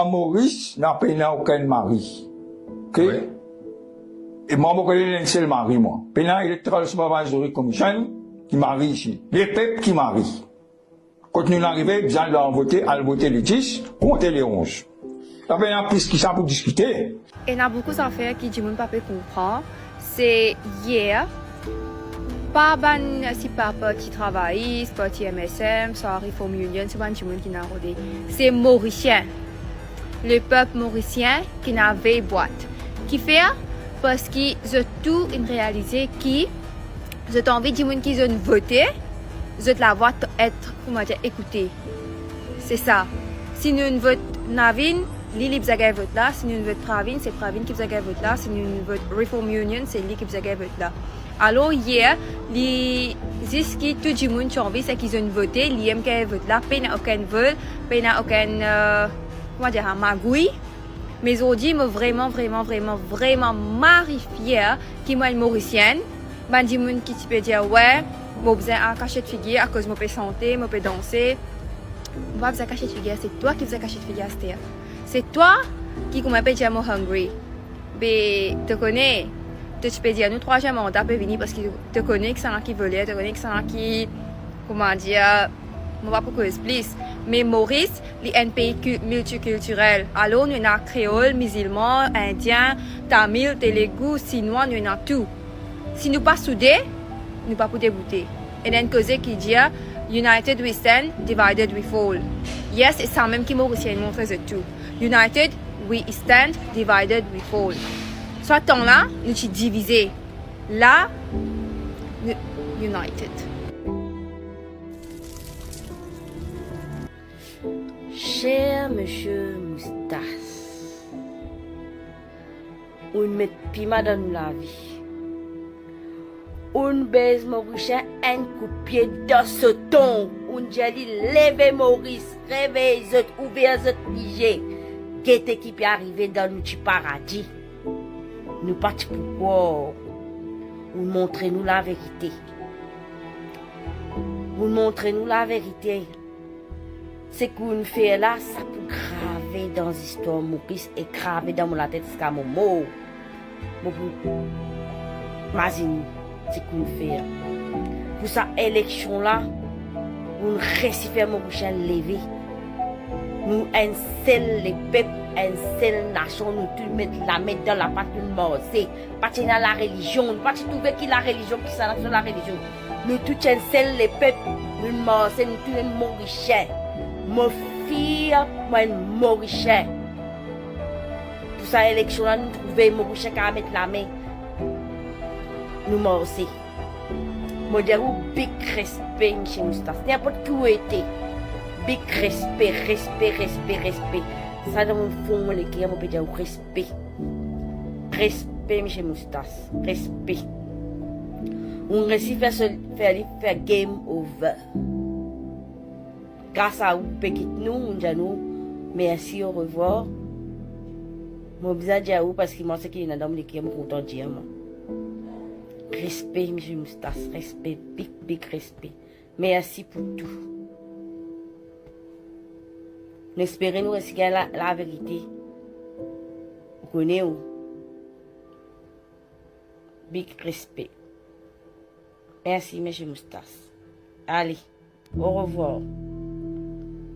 Maurice n'a pas aucun mari. Ok? Oui. Et moi, je connais un seul mari, moi. Pénal Electoral Supervisory Commission, qui marie ici. Les peuples qui marient. Quand nous arrivons, nous allons voter, à voter les 10, compter les 11. Il y a plus qui ça pour discuter. Il y a beaucoup d'affaires qui ne pas comprendre. C'est hier, pas ban si papa qui travaille, c'est parti MSM, soit Reform Union, c'est pas tout le monde qui n'a rodé. C'est mauricien. Le peuple mauricien qui n'avait boîte. Qui fait parce qu'ils ont tout réalisé qui ont envie de monde qui ont voté, ils ont la voix être comment dire écoutée. C'est ça. Si nous ne votons Navin, lui qui a voté là. Si nous ne votons Pravin, c'est Pravin qui a voté là. Si nous ne votons Reform Union, c'est lui qui a voté là. Alors hier, les qui tout le monde a envie, c'est qu'ils ont voté. L'IM qui a voté là, pas aucun vol, pas aucun comment dire magouille. Mais aujourd'hui, je suis vraiment marifiée qui moi une mauricienne. Ben des gens qui peut dire ouais, j'ai besoin de cacher de figure à cause de ma santé, je peux danser. Je pas besoin de cacher de figure, c'est toi qui besoin de cacher de figure, c'est toi qui comment peut dire moi hungry. Mais tu connais, tu peux dire nous troisième mandat peut venir parce que tu connais que c'est là qui volait, tu connais que c'est là qui comment dire, on va pas cause plus. Mais Maurice, il est un pays multiculturel. Alors, nous avons créole, musulman, indien, tamil, télégu, chinois, nous avons tout. Si nous ne sommes pas soudés, nous ne pouvons pas débouter. Et il y a une cause qui dit United we stand, divided we fall. Yes, c'est ça même qui Mauricien montre tout. United we stand, divided we fall. Soit temps là, nous sommes divisés. Là, nous united. Cher monsieur Moustache, on met piment dans la vie. On baise Maurice un coup de pied dans ce ton. On dit levez Maurice, réveillez les autres, ouvrez les autres pieds. Qu'est-ce qui peut arriver dans notre paradis? Nous partons pour vous montrer nous la vérité. Vous montrer nous la vérité. C'est qu'on fait là, ça peut graver dans l'histoire Maurice et graver dans la tête jusqu'à mon mot. Imagine ce qu'on fait. Pour cette élection là, on réussit à faire Maurice lever. Nous, un seul les peuples, un seul nation, nous tous mettre la main dans la partie de mort. C'est pas dans la religion, pas trouver qui la religion, qui s'en dans la religion. Nous tous un seul les peuples, nous mort, c'est nous tous les Maurice. Mon fille, moi, Maurice. Pour cette élection-là, nous trouvons Maurice qui a mettre la main. Nous morcer. Moi, je dis big respect, M. Moustache. N'importe qui où était. Big respect. Ça, dans mon fond, mon équipe, on peut dire respect. Respect, M. Moustache. Respect. On réussit à faire game over. Grâce à vous, petit nous, nous, merci, au revoir. Je besoin de dire parce que moi, c'est qu'il y a une dame qui est content de dire. Respect, M. Moustache, respect, big respect. Merci pour tout. Nous espérons nous respirer la vérité. Vous connaissez où? Big respect. Merci, M. Moustache. Allez, au revoir.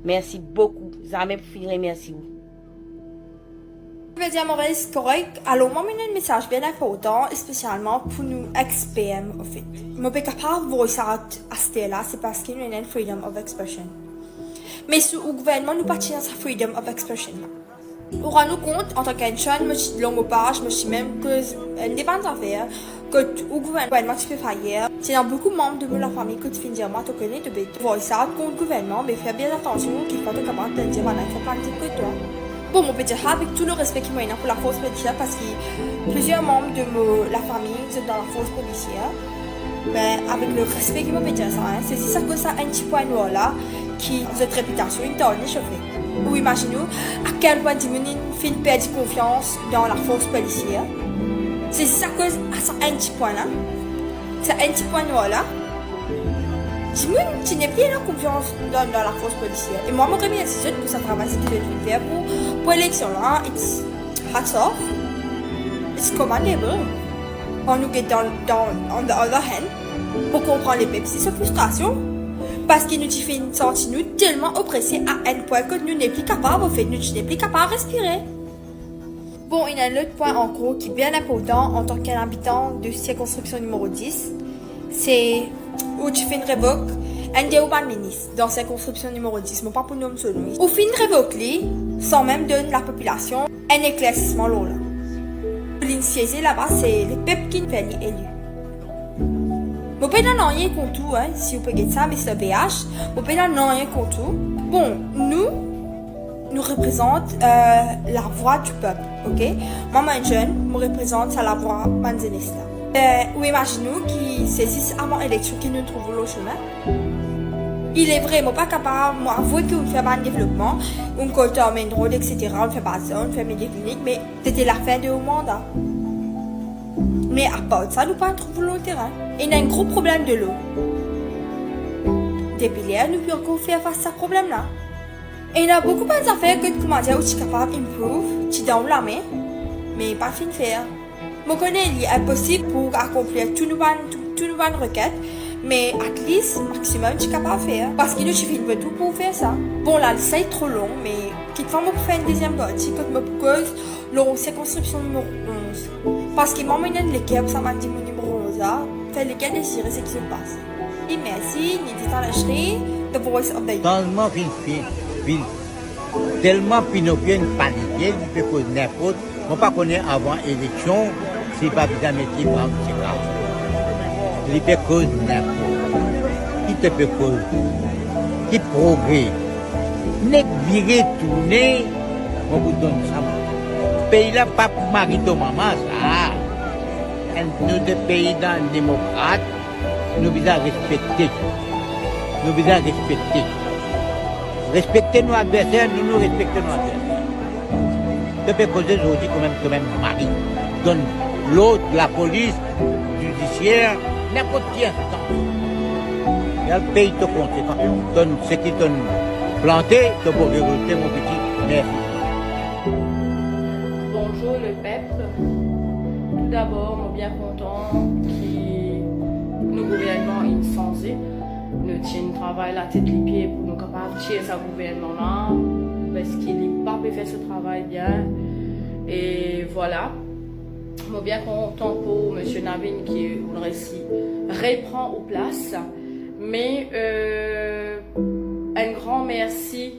Merci beaucoup. Jamais pour finir, merci vous. Je veux dire, Maurice, correct. Alors, moi, j'ai un message bien important, spécialement pour nous ex-PM, en fait. Je suis capable de voice out à ce là, c'est parce qu'il y a une freedom of expression. Mais sous le gouvernement, nous partions dans sa freedom of expression. Nous rendons compte, en tant qu'enchaîne, je suis longue page, je suis même que une des bonnes affaires, que le gouvernement tu peux faire. C'est dans beaucoup de membres de la famille que tu finis dire, moi, tu connais, tu peux voice out contre le gouvernement, mais fais bien attention qu'il faut te capable de dire, voilà, il faut pas dire que toi. Bon, on peut dire avec tout le respect qu'il m'a pour la force policière, parce que plusieurs membres de la famille sont dans la force policière. Mais avec le respect qu'il m'a dit ça, hein, c'est ça que ça un petit point noir là, qui notre réputation est dans les cheveux. Ou imaginez-vous à quel point diminuer une perdre confiance dans la force policière. C'est ça que ça un petit point là. C'est un petit point noir là. Tu n'es plus en confiance dans la force policière. Et moi, je remercie pour ce travail que tu as fait pour l'élection là. It's hats off. It's commendable. On nous get on the other hand, pour comprendre les peuples, c'est sa frustration. Parce qu'il nous fait une sentir nous tellement oppressés à un point que nous n'est plus capable, en fait, nous n'est plus capable de respirer. Bon, il y a un autre point en gros qui est bien important en tant qu'habitant de circonscription numéro 10. C'est où tu fais une révoque, un des ministre dans circonscription numéro 10, mais pas pour nous seulement. Ou fin une révoque, sans même donner à la population un éclaircissement là. L'initié là-bas, c'est les peuples qui nous fait élus. Je ne peux pas rien contre tout, hein, si vous pouvez ça, mais c'est le BH. Je ne peux pas rien contre tout. Bon, nous représente la voix du peuple, ok? Moi, un jeune, me représente la voix manzaniste. Ou imaginez-nous qui saisissent avant l'élection qui nous trouve le chemin. Il est vraiment pas capable, moi, avouer qu'on fait pas de développement, on compte en main droite, etc., on fait pas ça, on fait médias cliniques, mais c'était la fin de au mandat. Mais à part de ça, nous pas trouver le terrain. Et il y a un gros problème de l'eau. Depuis là, nous pouvons encore faire face à ce problème-là. Et il y a beaucoup d'affaires que comment dire, où tu es capable d'improve, tu donnes la main, mais pas fin de faire. Je connais, il est impossible pour accomplir toutes nos requêtes, mais at least, maximum, tu es capable de faire. Parce qu'il nous suffit de tout pour faire ça. Bon, là, ça est trop long, mais qu'il faut me faire une deuxième partie, quand je me propose, la circonscription numéro 11. Parce qu'il m'emmène l'équipe, ça m'a dit mon numéro 11 là, fait les cas désirer ce qui se passe. Et merci, n'hésitez pas à lâcher, The Voice of the Youth. Changement tellement pinopien paniqué, il peut cause n'importe. On ne pas connaître avant l'élection, c'est pas bien mettre les bras, c'est grave. Il peut cause n'importe. Qui te peut cause? Qui progrès? N'est viré, tourner, on vous donne ça. Pays là, pas mari de maman, ça. Nous, des pays démocrates, nous devons respecter. Nous devons respecter. Respecter nos adversaires, nous respectons nos adversaires. Tu peux causer aujourd'hui quand même mari. Donne l'autre, la police, judiciaire, n'importe qui instance. Et le pays te conséquent. Donne ce qui t'ont planté, te pour révolter mon petit. Merci. Bonjour le peuple. Tout d'abord, nous sommes bien contents que nos gouvernements insensés nous tiennent travail la tête les pieds pour nous capables de tirer ce gouvernement-là parce qu'il n'a pas pu faire ce travail bien. Et voilà. Nous sommes bien contents pour M. Navin qui reprend aux places. Mais un grand merci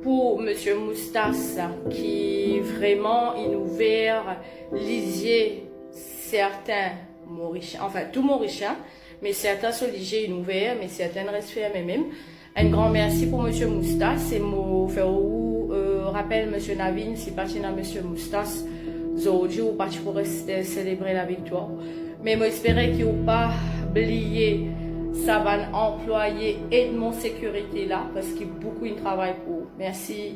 pour M. Moustas qui vraiment il ouvert lisier certains Mauriciens, enfin tout Mauricien, mais certains sont lisiers il ouvert, mais certains restent fermés même. Un grand merci pour M. Moustas et moi faire rappel M. Navin si parti à M. Moustas aujourd'hui ou parti pour célébrer la victoire. Mais moi j'espère qu'il n'ont pas oublié ça va employer et de mon sécurité là parce qu'il y a beaucoup de travail pour. Merci.